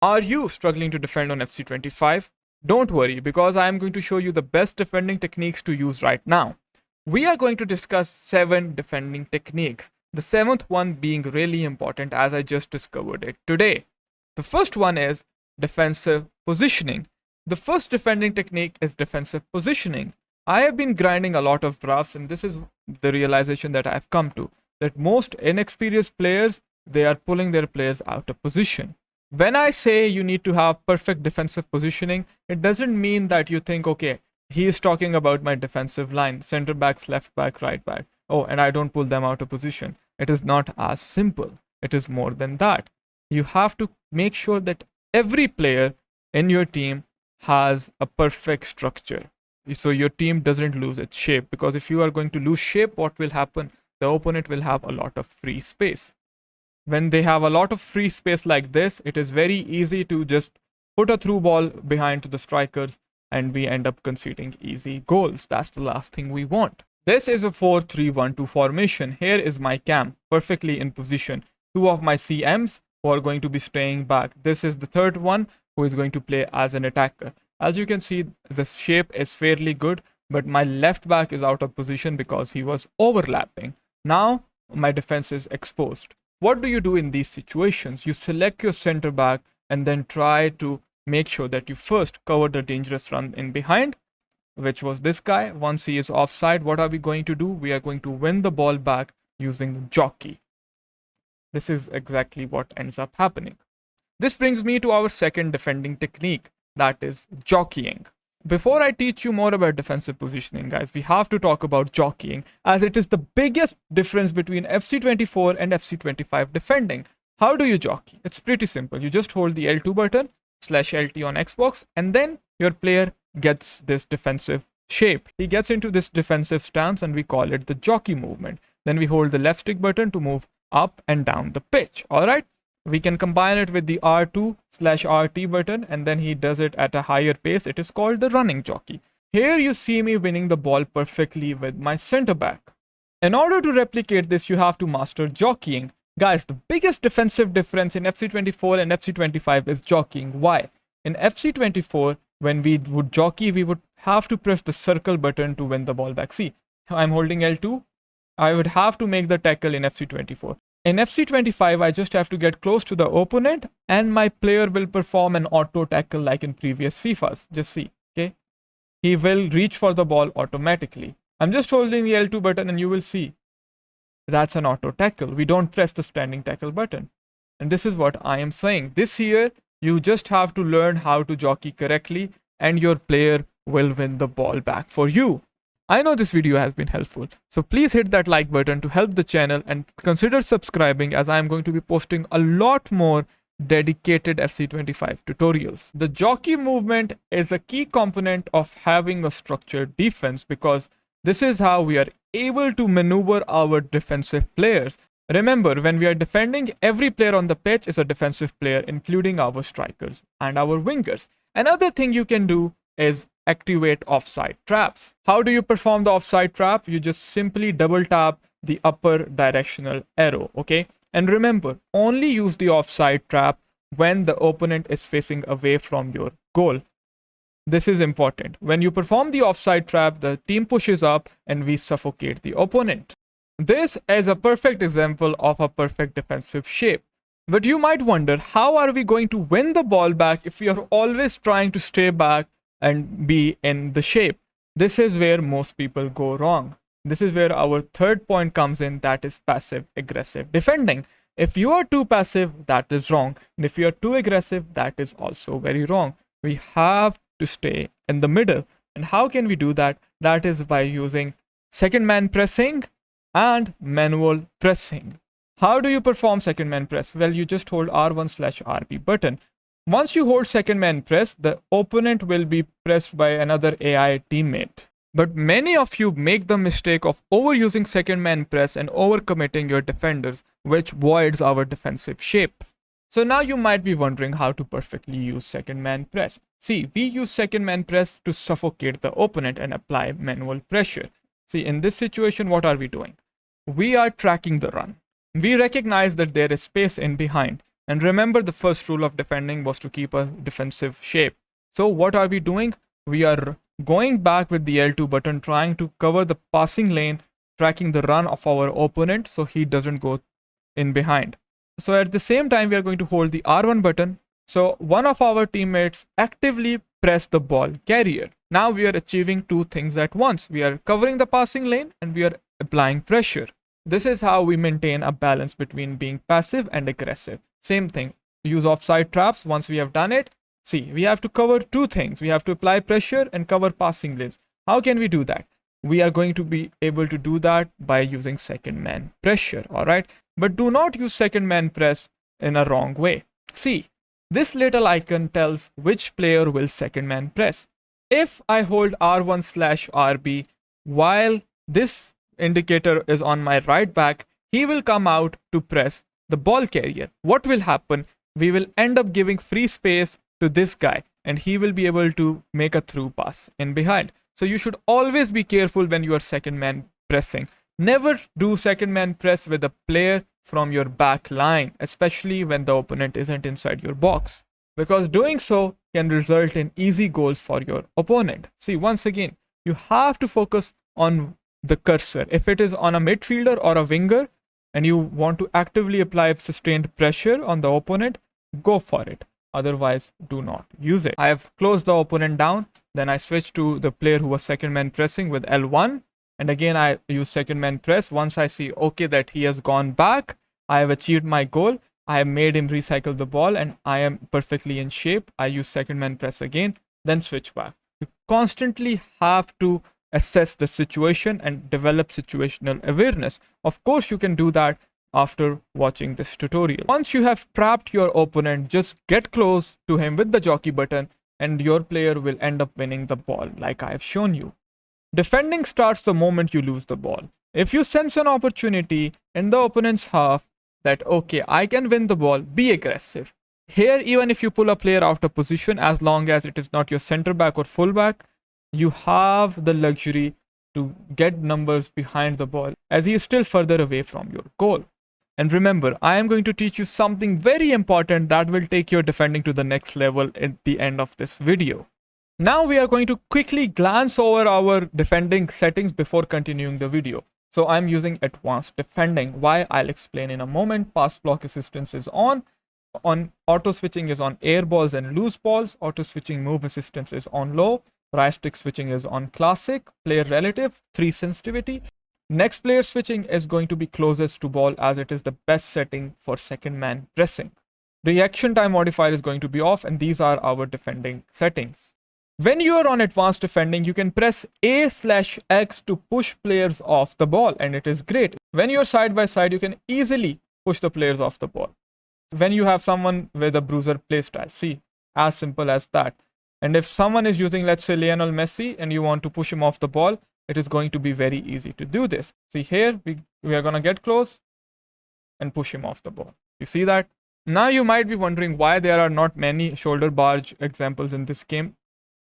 Are you struggling to defend on FC25? Don't worry, because I am going to show you the best defending techniques to use right now. We are going to discuss 7 defending techniques, the 7th one being really important as I just discovered it today. The first one is defensive positioning. The first defending technique is defensive positioning. I have been grinding a lot of drafts, and this is the realization that I've come to, that most inexperienced players, they are pulling their players out of position. When I say you need to have perfect defensive positioning, it doesn't mean that you think, okay, he is talking about my defensive line, center backs, left back, right back. Oh, and I don't pull them out of position. It is not as simple. It is more than that. You have to make sure that every player in your team has a perfect structure, so your team doesn't lose its shape. Because if you are going to lose shape, what will happen? The opponent will have a lot of free space. When they have a lot of free space like this, it is very easy to just put a through ball behind to the strikers, and we end up conceding easy goals. That's the last thing we want. This is a 4-3-1-2 formation. Here is my cam, perfectly in position. 2 of my CMs who are going to be staying back. This is the third one who is going to play as an attacker. As you can see, the shape is fairly good, but my left back is out of position because he was overlapping. Now my defense is exposed. What do you do in these situations? You select your center back and then try to make sure that you first cover the dangerous run in behind, which was this guy. Once he is offside, what are we going to do? We are going to win the ball back using jockey. This is exactly what ends up happening. This brings me to our second defending technique, that is jockeying. Before I teach you more about defensive positioning, guys, we have to talk about jockeying, as it is the biggest difference between FC24 and FC25 defending. How do you jockey? It's pretty simple. You just hold the L2 button /LT on Xbox, and then your player gets this defensive shape. He gets into this defensive stance, and we call it the jockey movement. Then we hold the left stick button to move up and down the pitch. All right. We can combine it with the R2/RT button, and then he does it at a higher pace. It is called the running jockey. Here you see me winning the ball perfectly with my center back. In order to replicate this, you have to master jockeying. Guys, the biggest defensive difference in FC24 and FC25 is jockeying. Why? In FC24, when we would jockey, we would have to press the circle button to win the ball back. See, I'm holding L2. I would have to make the tackle in FC24. In FC25, I just have to get close to the opponent, and my player will perform an auto tackle like in previous FIFAs. Just see, okay? He will reach for the ball automatically. I'm just holding the L2 button, and you will see that's an auto tackle. We don't press the standing tackle button. And this is what I am saying. This year, you just have to learn how to jockey correctly, and your player will win the ball back for you. I know this video has been helpful, so please hit that like button to help the channel, and consider subscribing, as I am going to be posting a lot more dedicated FC25 tutorials. The jockey movement is a key component of having a structured defense, because this is how we are able to maneuver our defensive players. Remember, when we are defending, every player on the pitch is a defensive player, including our strikers and our wingers. Another thing you can do is activate offside traps. How do you perform the offside trap? You just simply double tap the upper directional arrow, okay? And remember, only use the offside trap when the opponent is facing away from your goal. This is important. When you perform the offside trap, the team pushes up and we suffocate the opponent. This is a perfect example of a perfect defensive shape. But you might wonder, how are we going to win the ball back if we are always trying to stay back and be in the shape? This is where most people go wrong. This is where our third point comes in, that is passive aggressive defending. If you are too passive, that is wrong. And if you are too aggressive, that is also very wrong. We have to stay in the middle. And how can we do that? That is by using second man pressing and manual pressing. How do you perform second man press? Well, you just hold R1/RB button. Once you hold second man press, the opponent will be pressed by another AI teammate. But many of you make the mistake of overusing second man press and overcommitting your defenders, which voids our defensive shape. So now you might be wondering how to perfectly use second man press. See, we use second man press to suffocate the opponent and apply manual pressure. See, in this situation, what are we doing? We are tracking the run. We recognize that there is space in behind, And remember, the first rule of defending was to keep a defensive shape. So what are we doing? We are going back with the L2 button, trying to cover the passing lane, tracking the run of our opponent so he doesn't go in behind. So at the same time, we are going to hold the R1 button. So one of our teammates actively press the ball carrier. Now we are achieving two things at once. We are covering the passing lane and we are applying pressure. This is how we maintain a balance between being passive and aggressive. Same thing, use offside traps. Once we have done it, see, we have to cover two things. We have to apply pressure and cover passing lanes. How can we do that? We are going to be able to do that by using second man pressure, all right? But do not use second man press in a wrong way. See, this little icon tells which player will second man press. If I hold R1/RB while this indicator is on my right back, he will come out to press the ball carrier. What will happen? We will end up giving free space to this guy and he will be able to make a through pass in behind. So you should always be careful when you are second man pressing. Never do second man press with a player from your back line, especially when the opponent isn't inside your box, because doing so can result in easy goals for your opponent. See, once again, you have to focus on the cursor. If it is on a midfielder or a winger and you want to actively apply sustained pressure on the opponent, go for it. Otherwise, do not use it. I have closed the opponent down. Then I switch to the player who was second man pressing with L1. And again, I use second man press. Once I see, okay, that he has gone back, I have achieved my goal. I have made him recycle the ball and I am perfectly in shape. I use second man press again, then switch back. You constantly have to assess the situation and develop situational awareness. Of course, you can do that after watching this tutorial. Once you have trapped your opponent, just get close to him with the jockey button and your player will end up winning the ball like I have shown you. Defending starts the moment you lose the ball. If you sense an opportunity in the opponent's half that, okay, I can win the ball, be aggressive. Here, even if you pull a player out of position, as long as it is not your center back or full back, you have the luxury to get numbers behind the ball as he is still further away from your goal. And remember, I am going to teach you something very important that will take your defending to the next level at the end of this video. Now we are going to quickly glance over our defending settings before continuing the video. So I'm using advanced defending. Why? I'll explain in a moment. Pass block assistance is on auto switching is on air balls and loose balls. Auto switching move assistance is on low. Right stick switching is on classic. Player relative 3 sensitivity. Next player switching is going to be closest to ball as it is the best setting for second man pressing. Reaction time modifier is going to be off and these are our defending settings. When you are on advanced defending, you can press A/X to push players off the ball and it is great. When you're side by side, you can easily push the players off the ball. When you have someone with a bruiser playstyle, see, as simple as that. And if someone is using, let's say, Lionel Messi and you want to push him off the ball, it is going to be very easy to do this. See here, we are going to get close and push him off the ball. You see that? Now you might be wondering why there are not many shoulder barge examples in this game.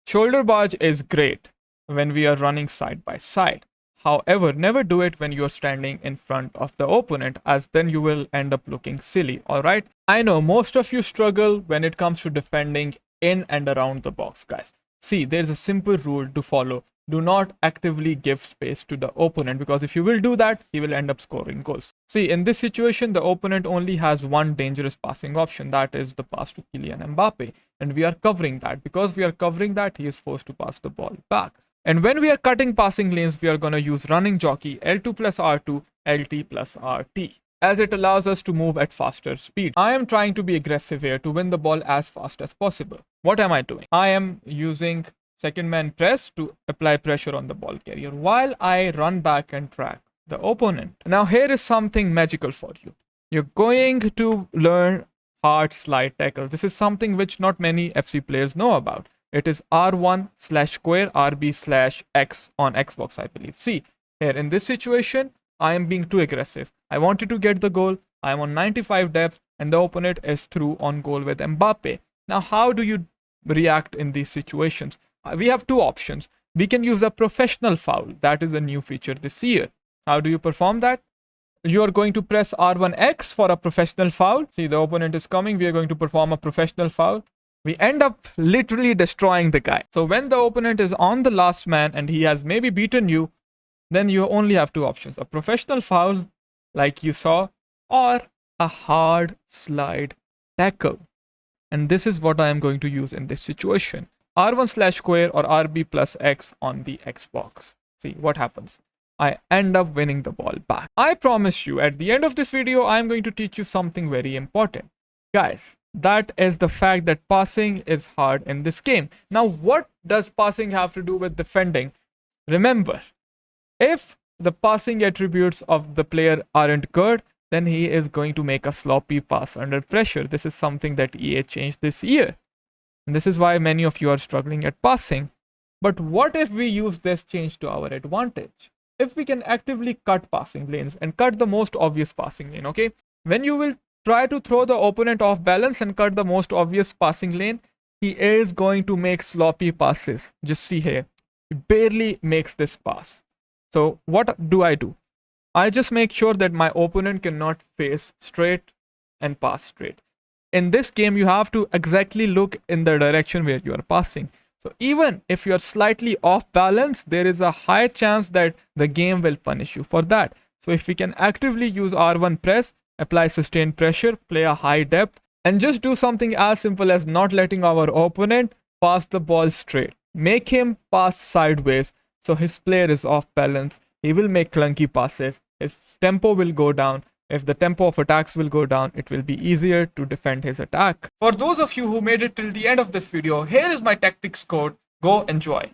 Shoulder barge is great when we are running side by side. However, never do it when you're standing in front of the opponent, as then you will end up looking silly, alright? I know most of you struggle when it comes to defending in and around the box, guys. See, there's a simple rule to follow. Do not actively give space to the opponent, because if you will do that, he will end up scoring goals. See, in this situation, the opponent only has one dangerous passing option, that is the pass to Kylian Mbappe. And we are covering that. Because we are covering that, he is forced to pass the ball back. And when we are cutting passing lanes, we are going to use running jockey L2 plus R2, LT plus RT, as it allows us to move at faster speed. I am trying to be aggressive here to win the ball as fast as possible. What am I doing? I am using second man press to apply pressure on the ball carrier while I run back and track the opponent. Now here is something magical for you. You're going to learn hard slide tackle. This is something which not many FC players know about. It is R1/square RB/X on Xbox, I believe. See, here in this situation, I am being too aggressive. I wanted to get the goal. I am on 95 depth and the opponent is through on goal with Mbappe. Now, how do you react in these situations? We have two options. We can use a professional foul. That is a new feature this year. How do you perform that? you are going to press R1X for a professional foul. See, the opponent is coming. We are going to perform a professional foul. We end up literally destroying the guy. So when the opponent is on the last man and he has maybe beaten you, then you only have two options: a professional foul, like you saw, or a hard slide tackle. And this is what I am going to use in this situation. R1/square or RB plus X on the Xbox. See what happens. I end up winning the ball back. I promise you, at the end of this video, I am going to teach you something very important. Guys, that is the fact that passing is hard in this game. Now, what does passing have to do with defending? Remember, if the passing attributes of the player aren't good, then he is going to make a sloppy pass under pressure. This is something that EA changed this year. And this is why many of you are struggling at passing. But what if we use this change to our advantage? If we can actively cut passing lanes and cut the most obvious passing lane, okay? When you will try to throw the opponent off balance and cut the most obvious passing lane, he is going to make sloppy passes. Just see here, he barely makes this pass. So what do? I just make sure that my opponent cannot face straight and pass straight. In this game, you have to exactly look in the direction where you are passing. So even if you are slightly off balance, there is a high chance that the game will punish you for that. So if we can actively use R1 press, apply sustained pressure, play a high depth, and just do something as simple as not letting our opponent pass the ball straight. Make him pass sideways so his player is off balance. He will make clunky passes. His tempo will go down. If the tempo of attacks will go down, it will be easier to defend his attack. For those of you who made it till the end of this video, here is my tactics code. Go enjoy.